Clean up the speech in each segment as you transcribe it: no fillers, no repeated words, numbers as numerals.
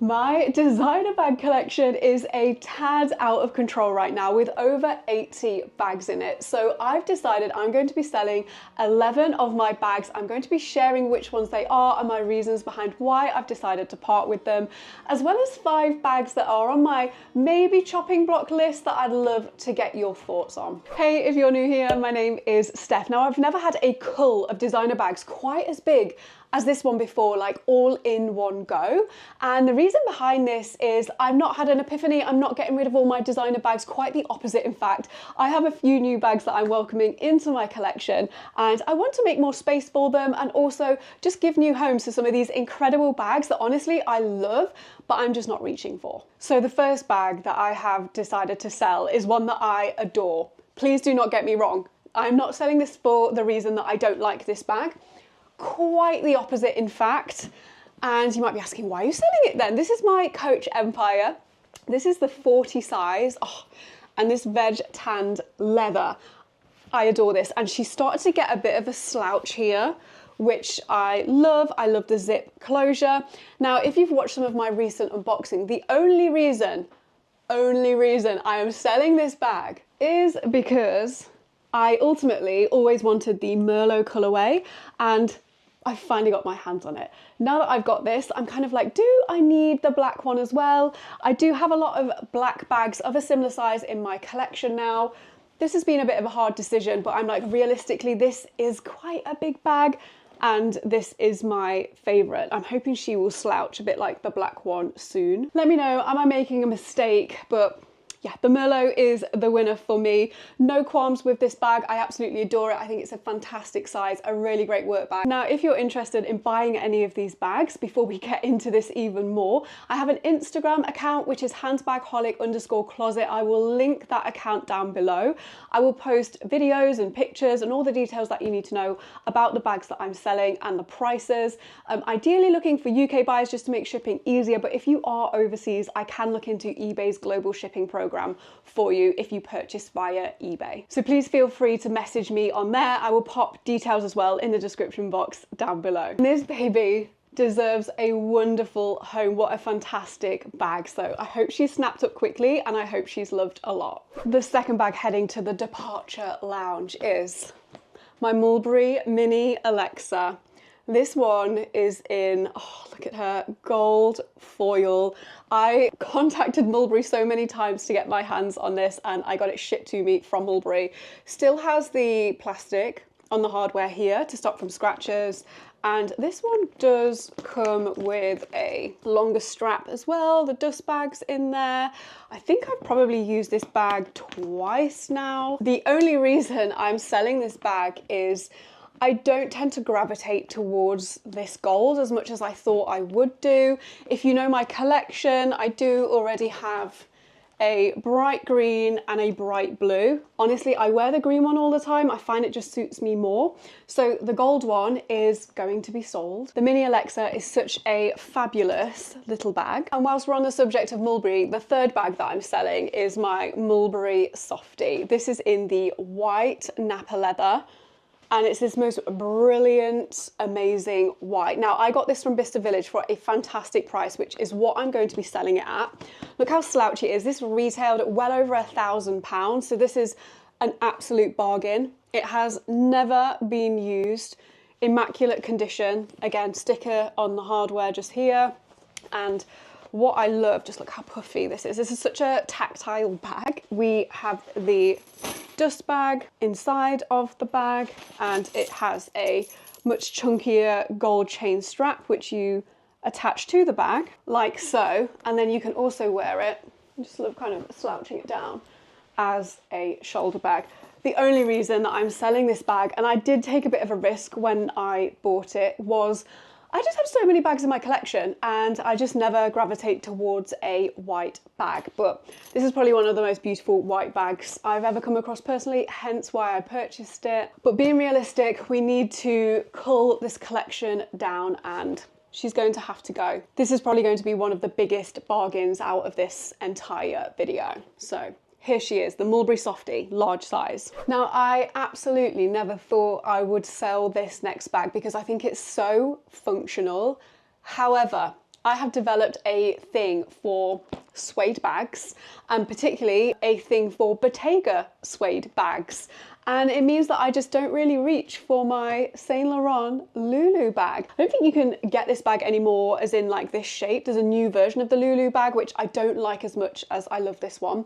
My designer bag collection is a tad out of control right now with over 80 bags in it. So I've decided I'm going to be selling 11 of my bags. I'm going to be sharing which ones they are and my reasons behind why I've decided to part with them, as well as 5 bags that are on my maybe chopping block list that I'd love to get your thoughts on. Hey, if you're new here, my name is Steph. Now, I've never had a cull of designer bags quite as big as this one before, like all in one go. And the reason behind this is I've not had an epiphany. I'm not getting rid of all my designer bags, quite the opposite in fact. I have a few new bags that I'm welcoming into my collection and I want to make more space for them and also just give new homes to some of these incredible bags that honestly I love, but I'm just not reaching for. So the first bag that I have decided to sell is one that I adore. Please do not get me wrong. I'm not selling this for the reason that I don't like this bag. Quite the opposite in fact. And you might be asking, why are you selling it then? This is my Coach Empire. This is the 40 size. Oh, and this veg tanned leather. I adore this. And she started to get a bit of a slouch here, which I love. I love the zip closure. Now, if you've watched some of my recent unboxing, the only reason I am selling this bag is because I ultimately always wanted the Merlot colorway and I finally got my hands on it. Now that I've got this, I'm kind of like, do I need the black one as well? I do have a lot of black bags of a similar size in my collection now. This has been a bit of a hard decision, but I'm like, realistically, this is quite a big bag and this is my favorite. I'm hoping she will slouch a bit like the black one soon. Let me know, am I making a mistake? But yeah, the Merlot is the winner for me. No qualms with this bag. I absolutely adore it. I think it's a fantastic size, a really great work bag. Now, if you're interested in buying any of these bags, before we get into this even more, I have an Instagram account, which is Handbagholic_closet. I will link that account down below. I will post videos and pictures and all the details that you need to know about the bags that I'm selling and the prices. Ideally looking for UK buyers just to make shipping easier, but if you are overseas, I can look into eBay's global shipping program for you if you purchase via eBay. So please feel free to message me on there. I will pop details as well in the description box down below. And this baby deserves a wonderful home. What a fantastic bag. So I hope she's snapped up quickly and I hope she's loved a lot. The second bag heading to the departure lounge is my Mulberry Mini Alexa. This one is in, oh, look at her, gold foil. I contacted Mulberry so many times to get my hands on this and I got it shipped to me from Mulberry. Still has the plastic on the hardware here to stop from scratches. And this one does come with a longer strap as well. The dust bag's in there. I think I've probably used this bag twice now. The only reason I'm selling this bag is I don't tend to gravitate towards this gold as much as I thought I would do. If you know my collection, I do already have a bright green and a bright blue. Honestly, I wear the green one all the time. I find it just suits me more. So the gold one is going to be sold. The Mini Alexa is such a fabulous little bag. And whilst we're on the subject of Mulberry, the third bag that I'm selling is my Mulberry Softie. This is in the white Napa leather. And it's this most brilliant, amazing white. Now, I got this from Bicester Village for a fantastic price, which is what I'm going to be selling it at. Look how slouchy it is. This retailed at well over £1,000. So this is an absolute bargain. It has never been used. Immaculate condition. Again, sticker on the hardware just here. And what I love, just look how puffy this is. This is such a tactile bag. We have the dust bag inside of the bag and it has a much chunkier gold chain strap which you attach to the bag like so, and then you can also wear it, just love kind of slouching it down, as a shoulder bag. The only reason that I'm selling this bag, and I did take a bit of a risk when I bought it, was I just have so many bags in my collection and I just never gravitate towards a white bag. But this is probably one of the most beautiful white bags I've ever come across personally, hence why I purchased it. But being realistic, we need to cull this collection down and she's going to have to go. This is probably going to be one of the biggest bargains out of this entire video. So here she is, the Mulberry Softie, large size. Now, I absolutely never thought I would sell this next bag because I think it's so functional. However, I have developed a thing for suede bags, and particularly a thing for Bottega suede bags. And it means that I just don't really reach for my Saint Laurent Lulu bag. I don't think you can get this bag anymore as in like this shape. There's a new version of the Lulu bag, which I don't like as much as I love this one.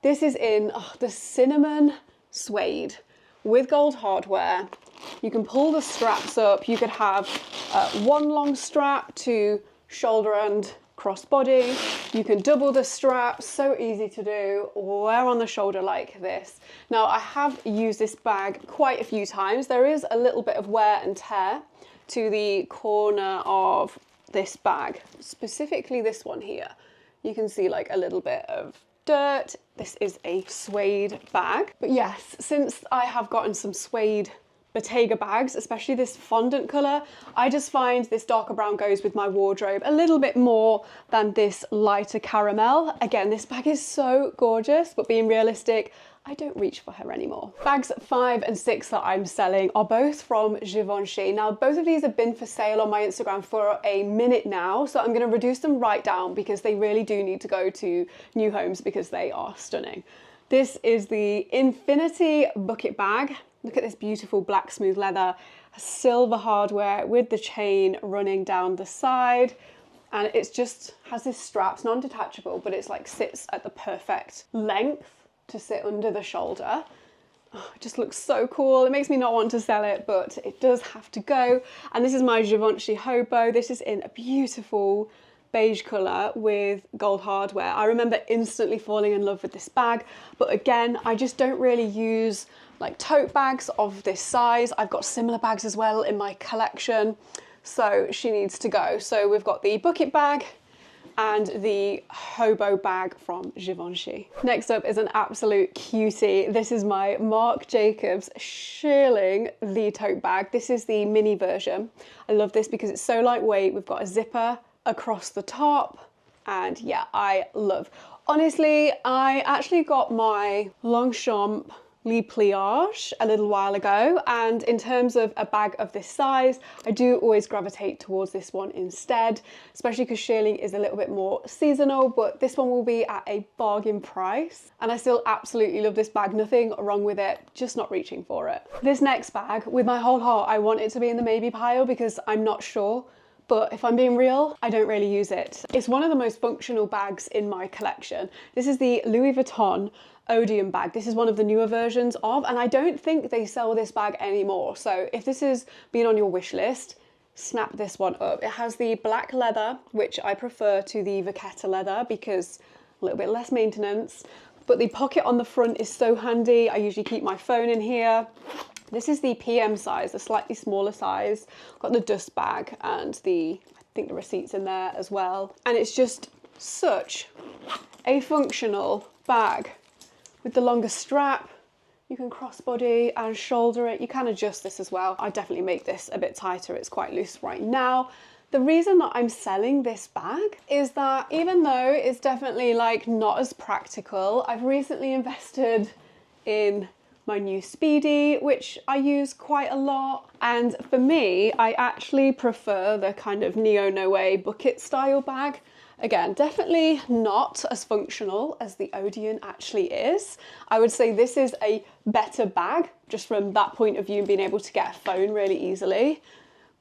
This is in the cinnamon suede with gold hardware. You can pull the straps up. You could have one long strap to shoulder and crossbody. You can double the straps, so easy to do, wear on the shoulder like this. Now I have used this bag quite a few times. There is a little bit of wear and tear to the corner of this bag, specifically this one here. You can see like a little bit of dirt. This is a suede bag. But yes, since I have gotten some suede Bottega bags, especially this fondant colour, I just find this darker brown goes with my wardrobe a little bit more than this lighter caramel. Again, this bag is so gorgeous, but being realistic, I don't reach for her anymore. Bags 5 and 6 that I'm selling are both from Givenchy. Now, both of these have been for sale on my Instagram for a minute now, so I'm going to reduce them right down because they really do need to go to new homes because they are stunning. This is the Infinity bucket bag. Look at this beautiful black smooth leather, silver hardware with the chain running down the side. And it's just has this strap, it's non-detachable, but it's like sits at the perfect length to sit under the shoulder. Oh, it just looks so cool. It makes me not want to sell it, but it does have to go. And this is my Givenchy Hobo. This is in a beautiful beige colour with gold hardware. I remember instantly falling in love with this bag, but again, I just don't really use like tote bags of this size. I've got similar bags as well in my collection, so she needs to go. So we've got the bucket bag and the hobo bag from Givenchy. Next up is an absolute cutie. This is my Marc Jacobs Shearling the tote bag. This is the mini version. I love this because it's so lightweight. We've got a zipper across the top, and yeah, I love. Honestly, I actually got my Longchamp Le Pliage a little while ago, and in terms of a bag of this size, I do always gravitate towards this one instead, especially because shearling is a little bit more seasonal, but this one will be at a bargain price. And I still absolutely love this bag, nothing wrong with it, just not reaching for it. This next bag, with my whole heart, I want it to be in the maybe pile because I'm not sure. But if I'm being real, I don't really use it. It's one of the most functional bags in my collection. This is the Louis Vuitton Odeon bag. This is one of the newer versions of, and I don't think they sell this bag anymore. So if this has been on your wish list, snap this one up. It has the black leather, which I prefer to the Vachetta leather because a little bit less maintenance. But the pocket on the front is so handy. I usually keep my phone in here. This is the PM size, the slightly smaller size. Got the dust bag and I think the receipt's in there as well. And it's just such a functional bag with the longer strap. You can crossbody and shoulder it. You can adjust this as well. I definitely make this a bit tighter. It's quite loose right now. The reason that I'm selling this bag is that even though it's definitely like not as practical, I've recently invested in my new Speedy, which I use quite a lot. And for me, I actually prefer the kind of neo-noe bucket style bag. Again, definitely not as functional as the Odeon actually is. I would say this is a better bag, just from that point of view, and being able to get a phone really easily.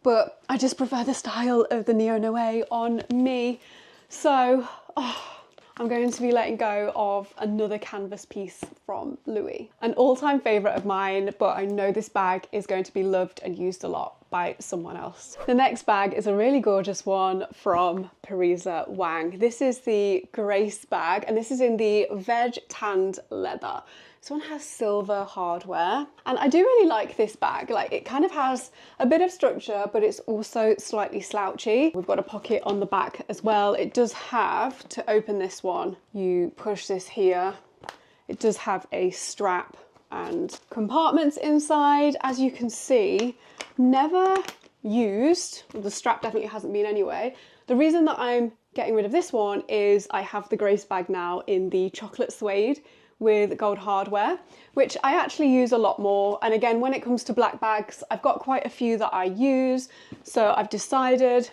But I just prefer the style of the neo-noe on me. So, I'm going to be letting go of another canvas piece from Louis. An all-time favourite of mine, but I know this bag is going to be loved and used a lot by someone else. The next bag is a really gorgeous one from Parisa Wang. This is the Grace bag, and this is in the veg tanned leather. This one has silver hardware, and I do really like this bag. Like, it kind of has a bit of structure, but it's also slightly slouchy. We've got a pocket on the back as well. It does have, to open this one, you push this here. It does have a strap and compartments inside. As you can see, never used. Well, the strap definitely hasn't been anyway. The reason that I'm getting rid of this one is I have the Grace bag now in the chocolate suede with gold hardware, which I actually use a lot more. And again, when it comes to black bags, I've got quite a few that I use. So I've decided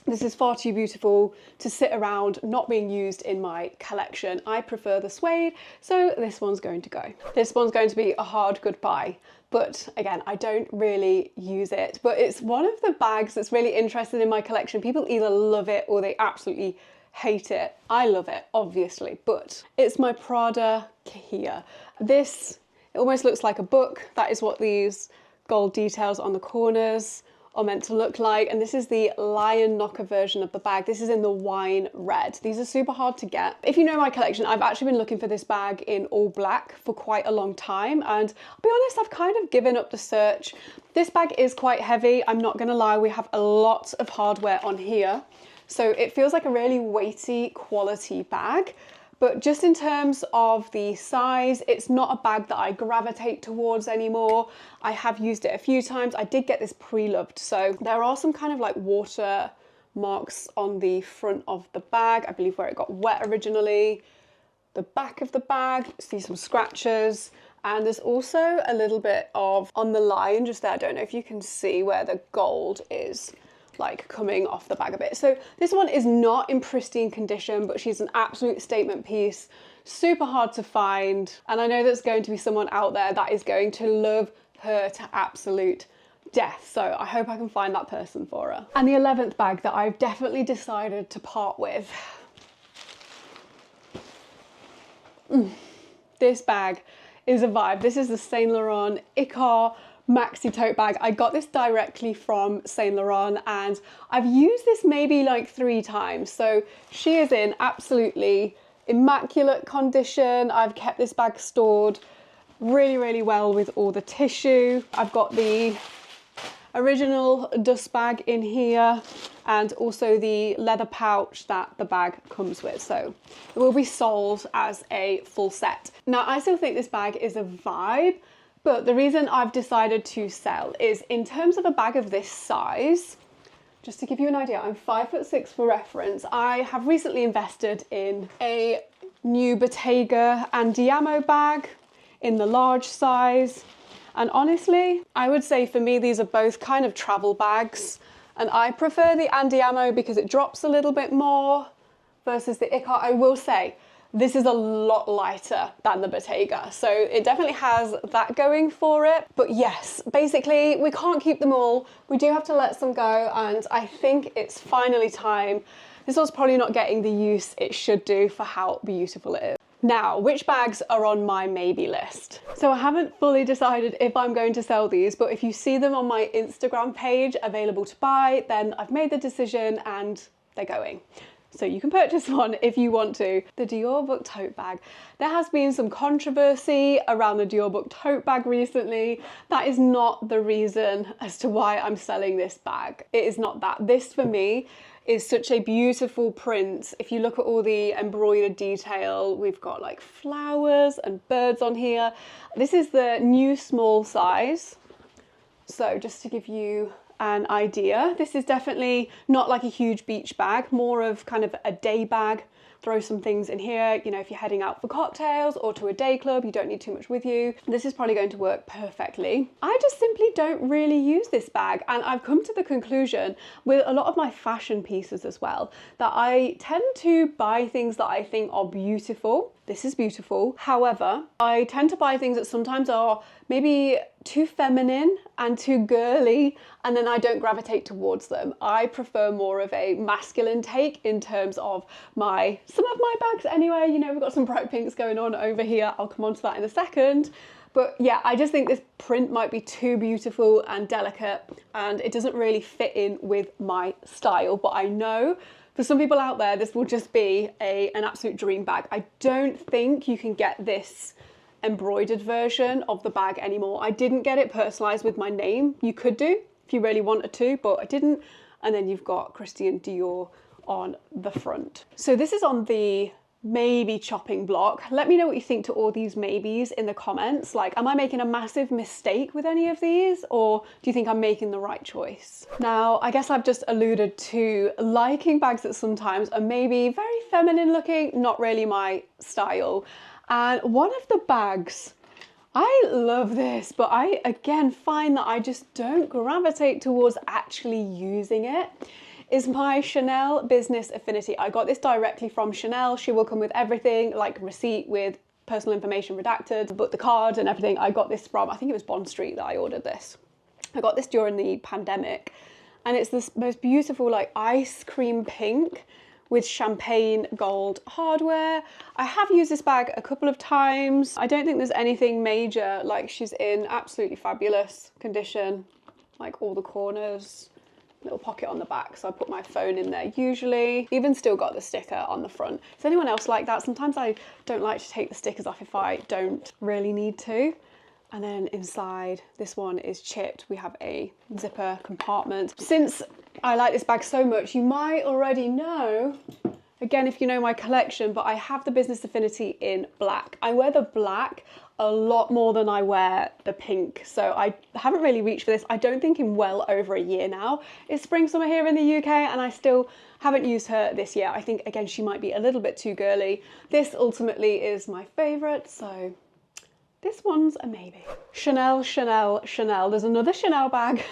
This is far too beautiful to sit around not being used in my collection. I prefer the suede, so this one's going to go. This one's going to be a hard goodbye, but again, I don't really use it. But it's one of the bags that's really interested in my collection. People either love it or they absolutely hate it. I love it, obviously, but it's my Prada Kahia. This, it almost looks like a book. That is what these gold details on the corners are meant to look like, and this is the lion knocker version of the bag. This is in the wine red. These are super hard to get. If you know my collection, I've actually been looking for this bag in all black for quite a long time, and I'll be honest, I've kind of given up the search. This bag is quite heavy, I'm not gonna lie. We have a lot of hardware on here, so it feels like a really weighty quality bag. But just in terms of the size, it's not a bag that I gravitate towards anymore. I have used it a few times. I did get this pre-loved, so there are some kind of like water marks on the front of the bag, I believe where it got wet originally. The back of the bag, see some scratches, and there's also a little bit of on the line just there. I don't know if you can see where the gold is like coming off the bag a bit. So this one is not in pristine condition, but she's an absolute statement piece, super hard to find. And I know there's going to be someone out there that is going to love her to absolute death. So I hope I can find that person for her. And the 11th bag that I've definitely decided to part with. This bag is a vibe. This is the Saint Laurent iCare maxi tote bag. I got this directly from Saint Laurent and I've used this maybe like 3 times. So she is in absolutely immaculate condition. I've kept this bag stored really, really well with all the tissue. I've got the original dust bag in here and also the leather pouch that the bag comes with. So it will be sold as a full set. Now, I still think this bag is a vibe, but the reason I've decided to sell is in terms of a bag of this size, just to give you an idea, I'm 5'6" for reference. I have recently invested in a new Bottega Andiamo bag in the large size. And honestly, I would say for me, these are both kind of travel bags. And I prefer the Andiamo because it drops a little bit more versus the iCare. I will say, this is a lot lighter than the Bottega, so it definitely has that going for it. But yes, basically we can't keep them all. We do have to let some go, and I think it's finally time. This one's probably not getting the use it should do for how beautiful it is. Now, which bags are on my maybe list? So I haven't fully decided if I'm going to sell these, but if you see them on my Instagram page available to buy, then I've made the decision and they're going. So you can purchase one if you want to. The Dior book tote bag. There has been some controversy around the Dior book tote bag recently. That is not the reason as to why I'm selling this bag. It is not that. This for me is such a beautiful print. If you look at all the embroidered detail, we've got like flowers and birds on here. This is the new small size. So just to give you an idea, this is definitely not like a huge beach bag, more of kind of a day bag. Throw some things in here, you know, if you're heading out for cocktails or to a day club, you don't need too much with you. This is probably going to work perfectly. I just simply don't really use this bag, and I've come to the conclusion with a lot of my fashion pieces as well that I tend to buy things that I think are beautiful. This is beautiful. However, I tend to buy things that sometimes are maybe too feminine and too girly, and then I don't gravitate towards them. I prefer more of a masculine take in terms of some of my bags anyway. You know, we've got some bright pinks going on over here. I'll come on to that in a second. But yeah, I just think this print might be too beautiful and delicate, and it doesn't really fit in with my style. But I know for some people out there, this will just be an absolute dream bag. I don't think you can get this embroidered version of the bag anymore. I didn't get it personalized with my name. You could do if you really wanted to, but I didn't. And then you've got Christian Dior on the front. So this is on the maybe chopping block. Let me know what you think to all these maybes in the comments. Like, am I making a massive mistake with any of these, or do you think I'm making the right choice? Now, I guess I've just alluded to liking bags that sometimes are maybe very feminine looking, not really my style. And one of the bags, I love this, but I again find that I just don't gravitate towards actually using it. is my Chanel Business Affinity. I got this directly from Chanel. She will come with everything, like receipt with personal information redacted, but the card and everything. I got this from, I think it was Bond Street that I ordered this. I got this during the pandemic, and it's this most beautiful like ice cream pink with champagne gold hardware. I have used this bag a couple of times. I don't think there's anything major, like she's in absolutely fabulous condition, like all the corners, little pocket on the back, so I put my phone in there usually. Even still got the sticker on the front. Is anyone else like that? Sometimes I don't like to take the stickers off if I don't really need to. And then inside, this one is chipped. We have a zipper compartment. Since I like this bag so much, you might already know, again, if you know my collection, but I have the Business Affinity in black. I wear the black a lot more than I wear the pink, so I haven't really reached for this. I don't think in well over a year now. It's spring, summer here in the UK, and I still haven't used her this year. I think, again, she might be a little bit too girly. This ultimately is my favorite, so this one's a maybe. Chanel, Chanel, Chanel. There's another Chanel bag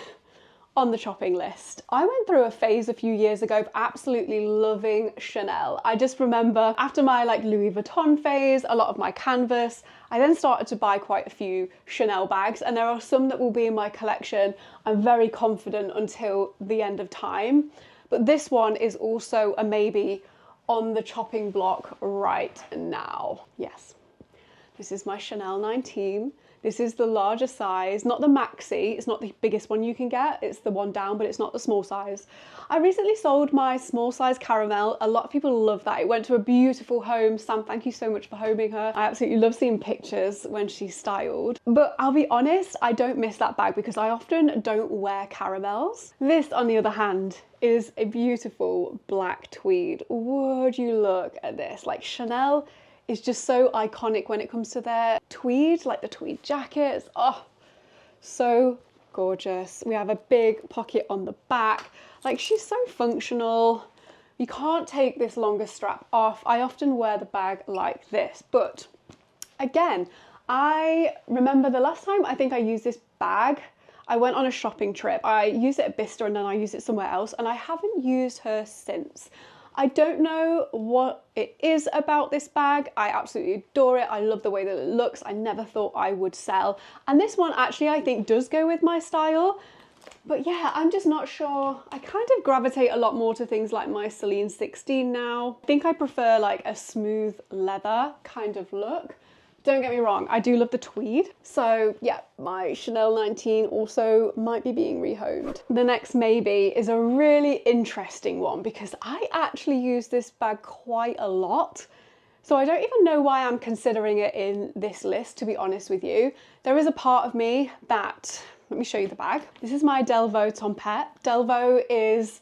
on the shopping list. I went through a phase a few years ago of absolutely loving Chanel. I just remember after my like Louis Vuitton phase, a lot of my canvas, I then started to buy quite a few Chanel bags, and there are some that will be in my collection, I'm very confident, until the end of time. But this one is also a maybe on the chopping block right now. Yes. This is my Chanel 19. This is the larger size, not the maxi. It's not the biggest one you can get. It's the one down, but it's not the small size. I recently sold my small size caramel. A lot of people love that. It went to a beautiful home. Sam, thank you so much for homing her. I absolutely love seeing pictures when she's styled. But I'll be honest, I don't miss that bag because I often don't wear caramels. This, on the other hand, is a beautiful black tweed. Would you look at this? Like Chanel is just so iconic when it comes to their tweed, like the tweed jackets. Oh, so gorgeous. We have a big pocket on the back. Like, she's so functional. You can't take this longer strap off. I often wear the bag like this, but again, I remember the last time I think I used this bag, I went on a shopping trip. I used it at Bicester and then I used it somewhere else, and I haven't used her since. I don't know what it is about this bag. I absolutely adore it. I love the way that it looks. I never thought I would sell. And this one actually I think does go with my style. But yeah, I'm just not sure. I kind of gravitate a lot more to things like my Celine 16 now. I think I prefer like a smooth leather kind of look. Don't get me wrong, I do love the tweed. So yeah, my Chanel 19 also might be being rehomed. The next maybe is a really interesting one because I actually use this bag quite a lot. So I don't even know why I'm considering it in this list, to be honest with you. There is a part of me that, let me show you the bag. This is my Delvaux Tempete. Delvaux is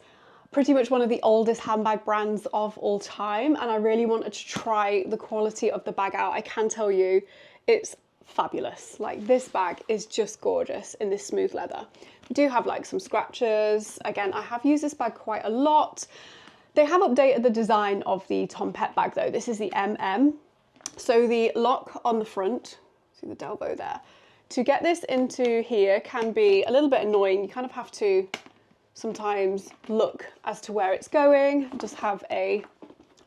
pretty much one of the oldest handbag brands of all time, and I really wanted to try the quality of the bag out. I can tell you it's fabulous. Like, this bag is just gorgeous in this smooth leather. We do have like some scratches. Again, I have used this bag quite a lot. They have updated the design of the Tempete bag though. This is the MM. So the lock on the front, see the Delvaux there. To get this into here can be a little bit annoying. You kind of have to sometimes look as to where it's going. Just have a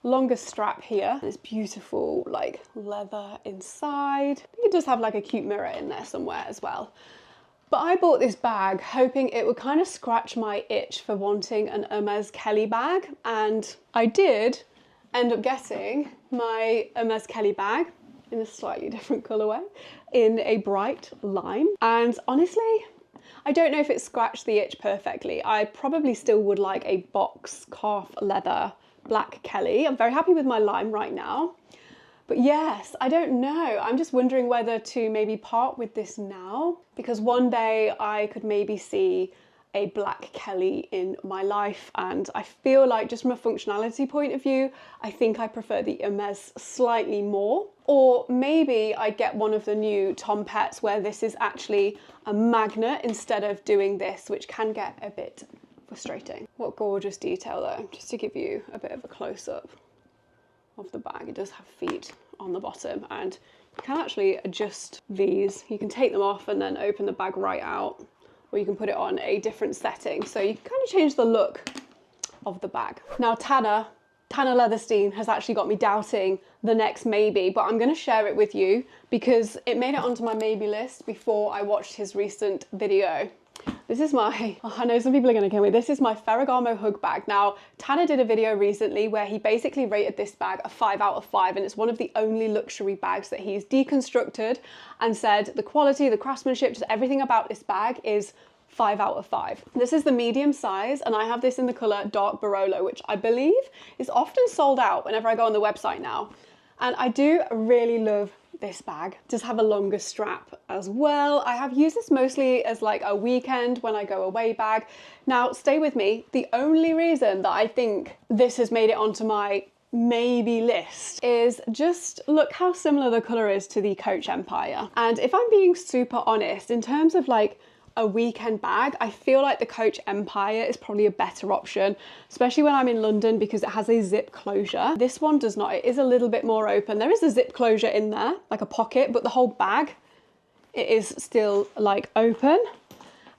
longer strap here. This beautiful like leather inside. I think it does have like a cute mirror in there somewhere as well. But I bought this bag hoping it would kind of scratch my itch for wanting an Hermes Kelly bag, and I did end up getting my Hermes Kelly bag in a slightly different colourway, in a bright lime. And honestly, I don't know if it scratched the itch perfectly. I probably still would like a box calf leather black Kelly. I'm very happy with my lime right now. But yes, I don't know. I'm just wondering whether to maybe part with this now, because one day I could maybe see a black Kelly in my life, and I feel like just from a functionality point of view, I think I prefer the Hermes slightly more. Or maybe I get one of the new Tempetes where this is actually a magnet instead of doing this, which can get a bit frustrating. What gorgeous detail though, just to give you a bit of a close-up of the bag. It does have feet on the bottom, and you can actually adjust these. You can take them off and then open the bag right out, or you can put it on a different setting. So you can kind of change the look of the bag. Now Tanner Leatherstein has actually got me doubting the next maybe, but I'm going to share it with you because it made it onto my maybe list before I watched his recent video. This is my, I know some people are going to kill me, this is my Ferragamo Hug bag. Now, Tanner did a video recently where he basically rated this bag a 5 out of 5, and it's one of the only luxury bags that he's deconstructed and said the quality, the craftsmanship, just everything about this bag is 5 out of 5. This is the medium size, and I have this in the colour Dark Barolo, which I believe is often sold out whenever I go on the website now. And I do really love this bag. Just have a longer strap as well. I have used this mostly as like a weekend when I go away bag. Now stay with me. The only reason that I think this has made it onto my maybe list is just look how similar the colour is to the Coach Empire. And if I'm being super honest, in terms of like a weekend bag, I feel like the Coach Empire is probably a better option, especially when I'm in London because it has a zip closure. This one does not. It is a little bit more open. There is a zip closure in there, like a pocket, but the whole bag, it is still like open.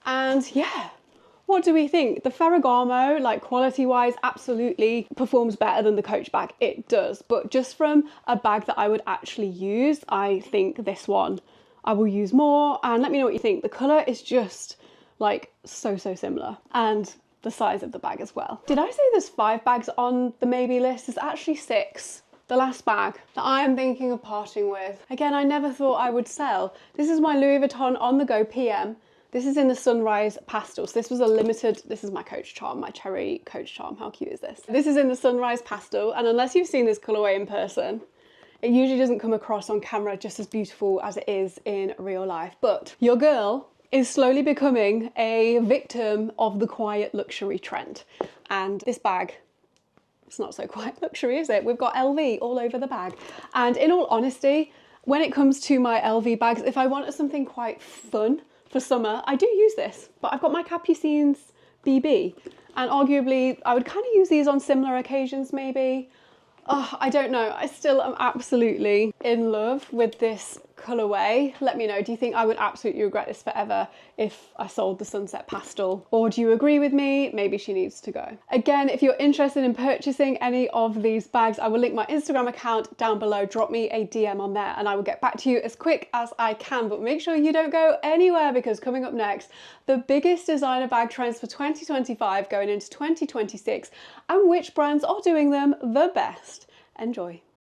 And yeah, what do we think? The Ferragamo, like quality wise, absolutely performs better than the Coach bag. It does, but just from a bag that I would actually use, I think this one I will use more. And let me know what you think. The colour is just like so similar, and the size of the bag as well. Did I say there's 5 bags on the maybe list? There's actually 6. The last bag that I am thinking of parting with. Again, I never thought I would sell. This is my Louis Vuitton OnTheGo PM. This is in the Sunrise Pastel. So this was a limited, this is my Coach charm, my cherry Coach charm. How cute is this? This is in the Sunrise Pastel, and unless you've seen this colourway in person, it usually doesn't come across on camera just as beautiful as it is in real life. But your girl is slowly becoming a victim of the quiet luxury trend. And this bag, it's not so quiet luxury, is it? We've got LV all over the bag. And in all honesty, when it comes to my LV bags, if I wanted something quite fun for summer, I do use this. But I've got my Capucines BB, and arguably I would kind of use these on similar occasions maybe. Oh, I don't know. I still am absolutely in love with this colourway. Let me know, do you think I would absolutely regret this forever if I sold the Sunset Pastel? Or do you agree with me? Maybe she needs to go. Again, if you're interested in purchasing any of these bags, I will link my Instagram account down below. Drop me a DM on there and I will get back to you as quick as I can. But make sure you don't go anywhere, because coming up next, the biggest designer bag trends for 2025 going into 2026 and which brands are doing them the best. Enjoy.